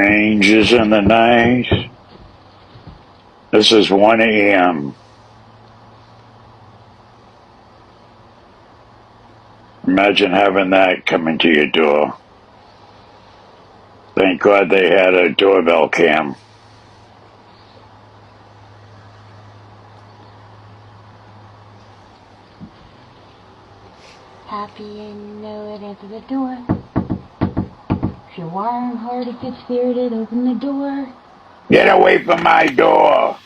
Strangers in the night. This is 1 a.m. Imagine having that coming to your door. Thank God they had a doorbell cam. Happy and you know it, answer the door. If you're warm-hearted, good-spirited, open the door. Get away from my door!